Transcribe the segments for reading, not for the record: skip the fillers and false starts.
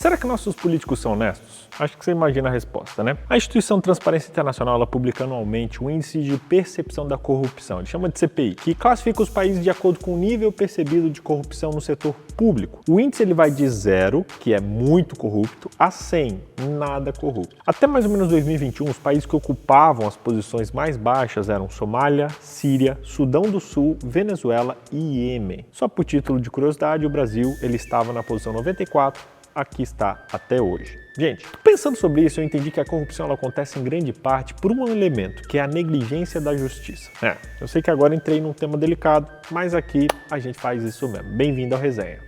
Será que nossos políticos são honestos? Acho que você imagina a resposta, né? A instituição Transparência Internacional ela publica anualmente o Índice de Percepção da Corrupção, ele chama de CPI, que classifica os países de acordo com o nível percebido de corrupção no setor público. O índice ele vai de 0, que é muito corrupto, a 100, nada corrupto. Até mais ou menos 2021, os países que ocupavam as posições mais baixas eram Somália, Síria, Sudão do Sul, Venezuela e Iêmen. Só por título de curiosidade, o Brasil ele estava na posição 94, aqui está até hoje. Gente, pensando sobre isso, eu entendi que a corrupção ela acontece em grande parte por um elemento, que é a negligência da justiça. Eu sei que agora entrei num tema delicado, mas aqui a gente faz isso mesmo. Bem-vindo ao Resenha.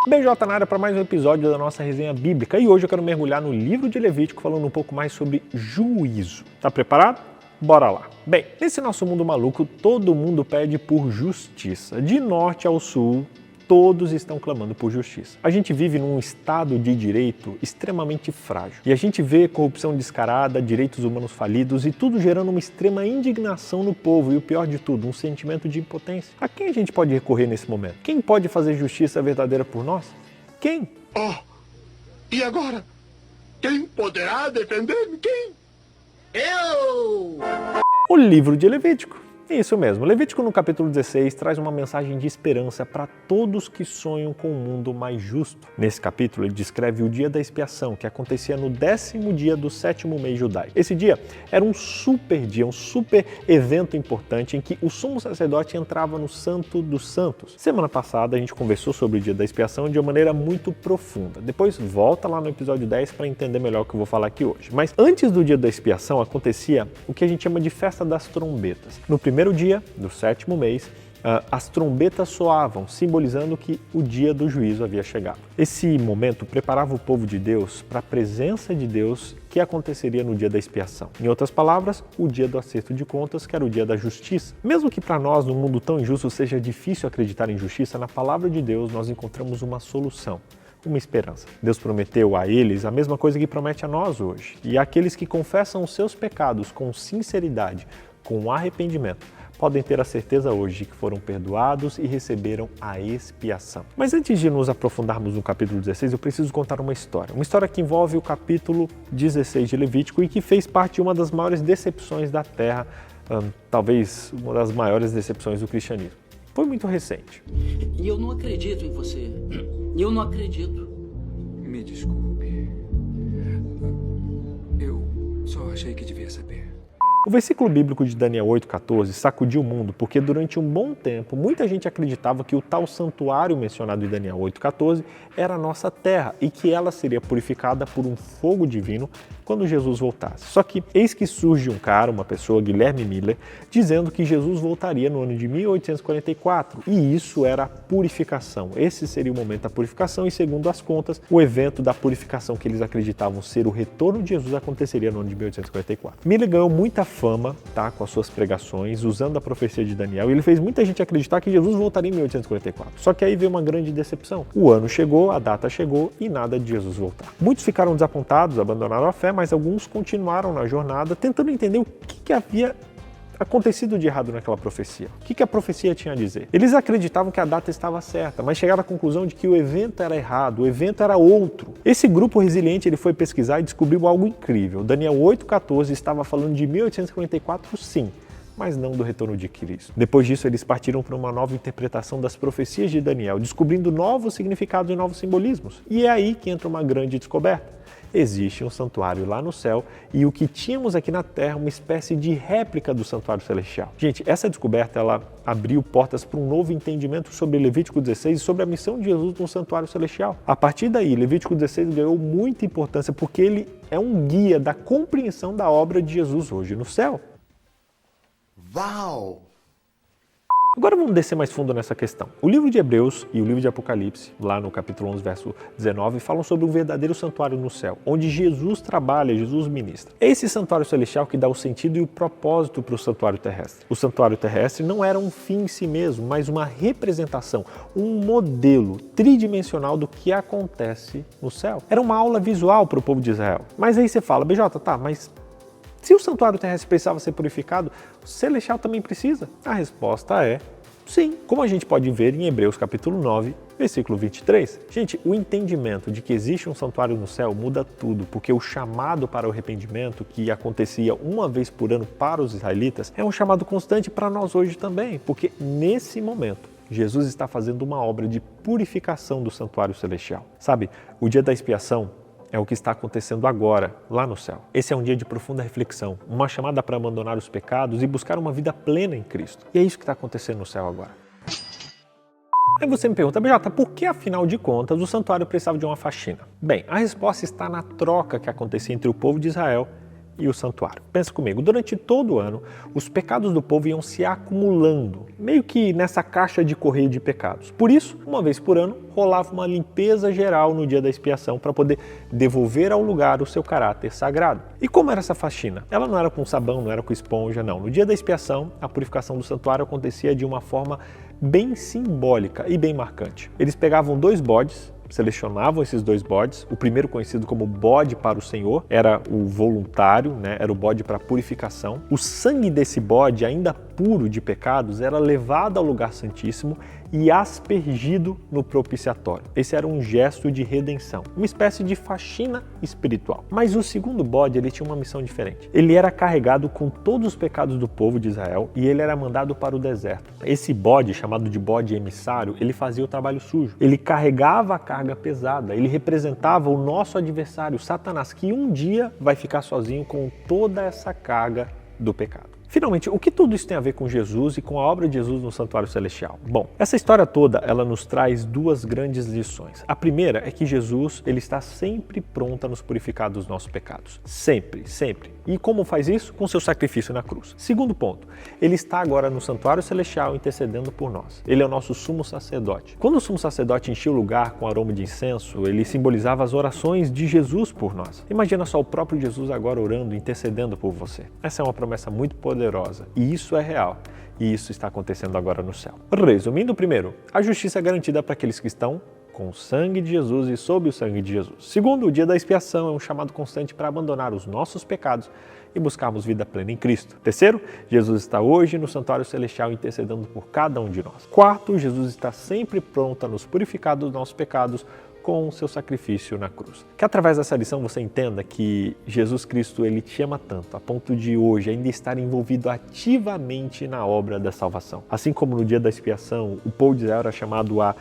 BJ na área para mais um episódio da nossa resenha bíblica e hoje eu quero mergulhar no livro de Levítico falando um pouco mais sobre juízo. Tá preparado? Bora lá. Bem, nesse nosso mundo maluco, todo mundo pede por justiça. De norte ao sul, todos estão clamando por justiça. A gente vive num estado de direito extremamente frágil. E a gente vê corrupção descarada, direitos humanos falidos e tudo gerando uma extrema indignação no povo. E o pior de tudo, um sentimento de impotência. A quem a gente pode recorrer nesse momento? Quem pode fazer justiça verdadeira por nós? Quem? E agora? Quem poderá defender-me? Quem? Eu! O livro de Levítico. Isso mesmo, Levítico no capítulo 16 traz uma mensagem de esperança para todos que sonham com um mundo mais justo. Nesse capítulo ele descreve o dia da expiação, que acontecia no 10º dia do 7º mês judaico. Esse dia era um super dia, um super evento importante em que o sumo sacerdote entrava no Santo dos Santos. Semana passada a gente conversou sobre o dia da expiação de uma maneira muito profunda. Depois volta lá no episódio 10 para entender melhor o que eu vou falar aqui hoje. Mas antes do dia da expiação acontecia o que a gente chama de festa das trombetas. No primeiro dia do 7º mês, as trombetas soavam, simbolizando que o dia do juízo havia chegado. Esse momento preparava o povo de Deus para a presença de Deus que aconteceria no dia da expiação. Em outras palavras, o dia do acerto de contas, que era o dia da justiça. Mesmo que para nós, num mundo tão injusto, seja difícil acreditar em justiça, na palavra de Deus nós encontramos uma solução. Uma esperança. Deus prometeu a eles a mesma coisa que promete a nós hoje. E aqueles que confessam os seus pecados com sinceridade, com arrependimento, podem ter a certeza hoje de que foram perdoados e receberam a expiação. Mas antes de nos aprofundarmos no capítulo 16, eu preciso contar uma história que envolve o capítulo 16 de Levítico e que fez parte de uma das maiores decepções da Terra, talvez uma das maiores decepções do cristianismo. Foi muito recente. E eu não acredito em você. Eu não acredito. Me desculpe. Eu só achei que devia saber. O versículo bíblico de Daniel 8,14 sacudiu o mundo porque durante um bom tempo muita gente acreditava que o tal santuário mencionado em Daniel 8,14 era a nossa terra e que ela seria purificada por um fogo divino quando Jesus voltasse. Só que eis que surge um cara, uma pessoa, Guilherme Miller, dizendo que Jesus voltaria no ano de 1844 e isso era a purificação. Esse seria o momento da purificação e, segundo as contas, o evento da purificação que eles acreditavam ser o retorno de Jesus aconteceria no ano de 1844. Miller ganhou muita fama, com as suas pregações, usando a profecia de Daniel, e ele fez muita gente acreditar que Jesus voltaria em 1844. Só que aí veio uma grande decepção. O ano chegou, a data chegou e nada de Jesus voltar. Muitos ficaram desapontados, abandonaram a fé, mas alguns continuaram na jornada tentando entender o que havia acontecido de errado naquela profecia. O que a profecia tinha a dizer? Eles acreditavam que a data estava certa, mas chegaram à conclusão de que o evento era errado, o evento era outro. Esse grupo resiliente ele foi pesquisar e descobriu algo incrível. Daniel 8,14 estava falando de 1844, sim, mas não do retorno de Cristo. Depois disso, eles partiram para uma nova interpretação das profecias de Daniel, descobrindo novos significados e novos simbolismos. E é aí que entra uma grande descoberta. Existe um santuário lá no céu e o que tínhamos aqui na terra, uma espécie de réplica do santuário celestial. Gente, essa descoberta ela abriu portas para um novo entendimento sobre Levítico 16 e sobre a missão de Jesus no santuário celestial. A partir daí, Levítico 16 ganhou muita importância porque ele é um guia da compreensão da obra de Jesus hoje no céu. Uau! Agora vamos descer mais fundo nessa questão. O livro de Hebreus e o livro de Apocalipse, lá no capítulo 11, verso 19, falam sobre um verdadeiro santuário no céu, onde Jesus trabalha, Jesus ministra. É esse santuário celestial que dá o sentido e o propósito para o santuário terrestre. O santuário terrestre não era um fim em si mesmo, mas uma representação, um modelo tridimensional do que acontece no céu. Era uma aula visual para o povo de Israel. Mas aí você fala, BJ, mas se o santuário terrestre precisava ser purificado, o celestial também precisa? A resposta é sim. Como a gente pode ver em Hebreus capítulo 9, Versículo 23. Gente, o entendimento de que existe um santuário no céu muda tudo, porque o chamado para o arrependimento, que acontecia uma vez por ano para os israelitas, é um chamado constante para nós hoje também, porque nesse momento Jesus está fazendo uma obra de purificação do santuário celestial. Sabe, o dia da expiação é o que está acontecendo agora, lá no céu. Esse é um dia de profunda reflexão, uma chamada para abandonar os pecados e buscar uma vida plena em Cristo. E é isso que está acontecendo no céu agora. Aí você me pergunta, BJ, por que afinal de contas o santuário precisava de uma faxina? Bem, a resposta está na troca que acontecia entre o povo de Israel e o santuário. Pensa comigo, durante todo o ano, os pecados do povo iam se acumulando, meio que nessa caixa de correio de pecados. Por isso, uma vez por ano, rolava uma limpeza geral no dia da expiação para poder devolver ao lugar o seu caráter sagrado. E como era essa faxina? Ela não era com sabão, não era com esponja, não. No dia da expiação, a purificação do santuário acontecia de uma forma bem simbólica e bem marcante. Eles pegavam 2 bodes, selecionavam esses 2 bodes. O primeiro, conhecido como bode para o Senhor, era o voluntário, era o bode para purificação. O sangue desse bode, ainda puro de pecados, era levado ao lugar santíssimo e aspergido no propiciatório. Esse era um gesto de redenção, uma espécie de faxina espiritual. Mas o segundo bode, ele tinha uma missão diferente. Ele era carregado com todos os pecados do povo de Israel e ele era mandado para o deserto. Esse bode, chamado de bode emissário, ele fazia o trabalho sujo. Ele carregava a carga pesada, ele representava o nosso adversário, Satanás, que um dia vai ficar sozinho com toda essa carga do pecado. Finalmente, o que tudo isso tem a ver com Jesus e com a obra de Jesus no santuário celestial? Bom, essa história toda, ela nos traz 2 grandes lições. A primeira é que Jesus, ele está sempre pronto a nos purificar dos nossos pecados. Sempre, sempre. E como faz isso? Com seu sacrifício na cruz. Segundo ponto, ele está agora no santuário celestial intercedendo por nós. Ele é o nosso sumo sacerdote. Quando o sumo sacerdote enchia o lugar com aroma de incenso, ele simbolizava as orações de Jesus por nós. Imagina só o próprio Jesus agora orando, intercedendo por você. Essa é uma promessa muito poderosa. E isso é real. E isso está acontecendo agora no céu. Resumindo, primeiro, a justiça é garantida para aqueles que estão com o sangue de Jesus e sob o sangue de Jesus. Segundo, o dia da expiação é um chamado constante para abandonar os nossos pecados e buscarmos vida plena em Cristo. Terceiro, Jesus está hoje no santuário celestial intercedendo por cada um de nós. Quarto, Jesus está sempre pronto a nos purificar dos nossos pecados com o seu sacrifício na cruz. Que através dessa lição você entenda que Jesus Cristo, ele te ama tanto, a ponto de hoje ainda estar envolvido ativamente na obra da salvação. Assim como no dia da expiação, o povo de Israel era chamado a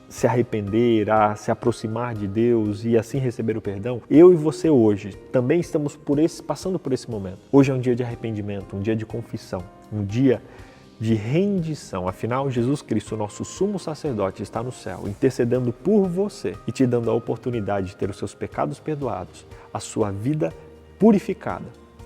se arrepender, a se aproximar de Deus e assim receber o perdão, eu e você hoje também estamos passando por esse momento. Hoje é um dia de arrependimento, um dia de confissão, um dia de rendição. Afinal, Jesus Cristo, nosso sumo sacerdote, está no céu, intercedendo por você e te dando a oportunidade de ter os seus pecados perdoados, a sua vida purificada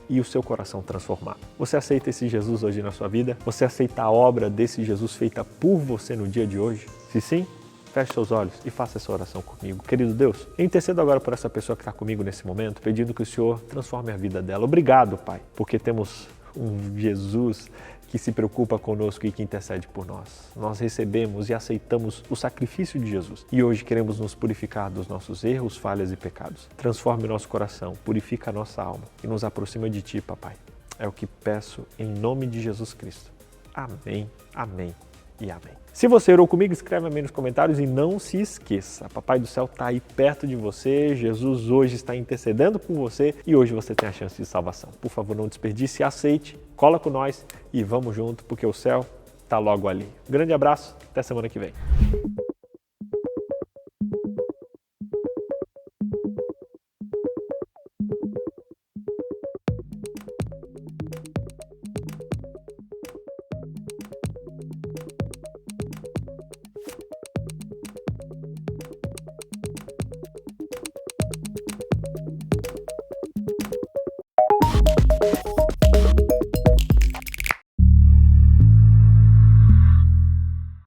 e o seu coração transformado. Você aceita esse Jesus hoje na sua vida? Você aceita a obra desse Jesus feita por você no dia de hoje? Se sim, feche seus olhos e faça essa oração comigo. Querido Deus, eu intercedo agora por essa pessoa que está comigo nesse momento, pedindo que o Senhor transforme a vida dela. Obrigado, Pai, porque temos um Jesus que se preocupa conosco e que intercede por nós. Nós recebemos e aceitamos o sacrifício de Jesus e hoje queremos nos purificar dos nossos erros, falhas e pecados. Transforme o nosso coração, purifica a nossa alma e nos aproxima de Ti, Papai. É o que peço em nome de Jesus Cristo. Amém, amém e amém. Se você orou comigo, escreve amém nos comentários e não se esqueça, Papai do Céu está aí perto de você, Jesus hoje está intercedendo por você e hoje você tem a chance de salvação. Por favor, não desperdice, aceite, cola com nós e vamos junto, porque o céu está logo ali. Grande abraço, até semana que vem.